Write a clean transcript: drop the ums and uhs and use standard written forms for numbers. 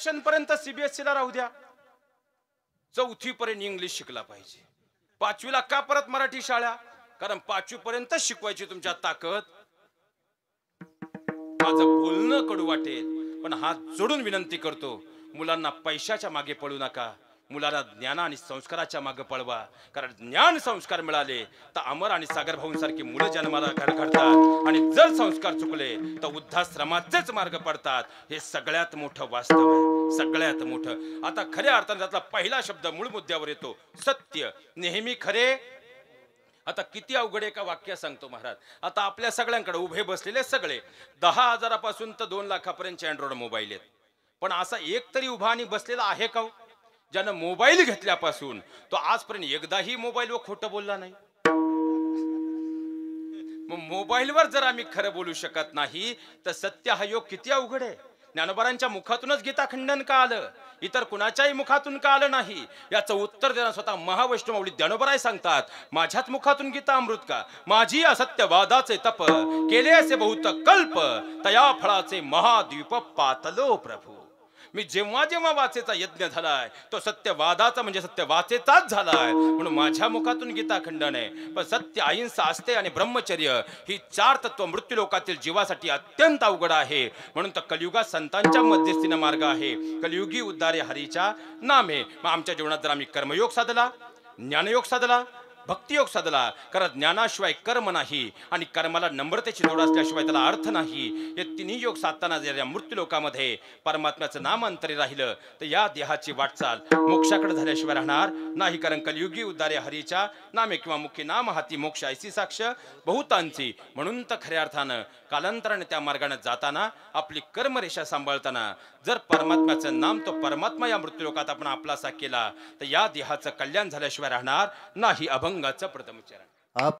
Graduation पर्यंत CBSE ला राहू द्या, 4थी पर्यंत इंग्लिश शिकला पाहिजे. 5वी ला का परत मराठी शाळा? कारण 5वी पर्यंत शिकवायची तुमच्या ताकद. माझं बोलणं कडू वाटेल पण हात जोडून विनंती करतो, मुलांना पैशाच्या मागे पळू नका, मुलाला ज्ञान आणि संस्काराच्या मागे पळवा. कारण ज्ञान संस्कार मिळाले तर अमर आणि सागर भाऊंसारखी मुलं जन्माला घडतात, आणि जर संस्कार चुकले तर वृद्धाश्रमाचेच मार्ग पडतात. हे सगळ्यात मोठं वास्तव आहे, सगळ्यात मोठं. आता खऱ्या अर्थाने त्यातला पहिला शब्द मूळ मुद्द्यावर येतो, सत्य. नेहमी खरे. आता किती अवघड एका वाक्य सांगतो महाराज. आता आपल्या सगळ्यांकडे उभे बसलेले सगळे 10,000 पासून तर 2 लाखापर्यंतचे अँड्रॉइड मोबाईल आहेत, पण असा एक तरी उभा आणि बसलेला आहे का ज्यानं मोबाईल घेतल्यापासून तो आजपर्यंत एकदाही मोबाईलवर खोटं बोलला नाही? मग मोबाईलवर जर आम्ही खरं बोलू शकत नाही तर सत्य हा योग किती अवघड आहे. ज्ञानोबारांच्या मुखातूनच गीता खंडन का आलं, इतर कुणाच्याही मुखातून का आलं नाही? याचं उत्तर देणं स्वतः महावैष्णवमाऊली ज्ञानोबाराय सांगतात, माझ्याच मुखातून गीता अमृत का? माझी असत्यवादाचे तप केले असे बहुत कल्प, तया फळाचे महाद्वीप पातलो प्रभू. मी जेव्हा जेव्हा वाचेचा यज्ञ झालाय तो सत्यवादाचा म्हणजे सत्यवाचेचाच झालाय, म्हणून माझ्या मुखातून गीता खंडन आहे. पण सत्य, अहिंसा, आस्ते आणि ब्रह्मचर्य ही 4 तत्व मृत्यूलोकातील जीवासाठी अत्यंत अवघड आहे. म्हणून तर कलियुगात संतांच्या मध्यस्थीनं मार्ग आहे. कलियुगी उद्धारे हरीच्या नामे. मग आमच्या जीवनात जर आम्ही कर्मयोग साधला, ज्ञानयोग साधला, भक्तियोग साधला, कारण ज्ञानाशिवाय कर्म नाही आणि कर्माला नम्रतेची जोड असल्याशिवाय त्याला अर्थ नाही. हे तिन्ही योग साधताना जर या मृत्यूलोकामध्ये परमात्म्याचं नाम अंतरी राहिलं तर या देहाची वाटचाल मोक्षाकडे झाल्याशिवाय राहणार नाही. कारण कलियुगी उद्धारे हरीच्या नामे किंवा मुख्य नाम हाती मोक्ष ऐसी साक्ष बहुतांची. म्हणून तर खऱ्या अर्थानं कालांतराने त्या मार्गाने जाताना आपली कर्मरेषा सांभाळताना जर परमात्म्याचं नाम तो परमात्मा या मृत्यूलोकात आपण आपलासा केला तर या देहाचं कल्याण झाल्याशिवाय राहणार नाही. अभंगाचं प्रथम चरण.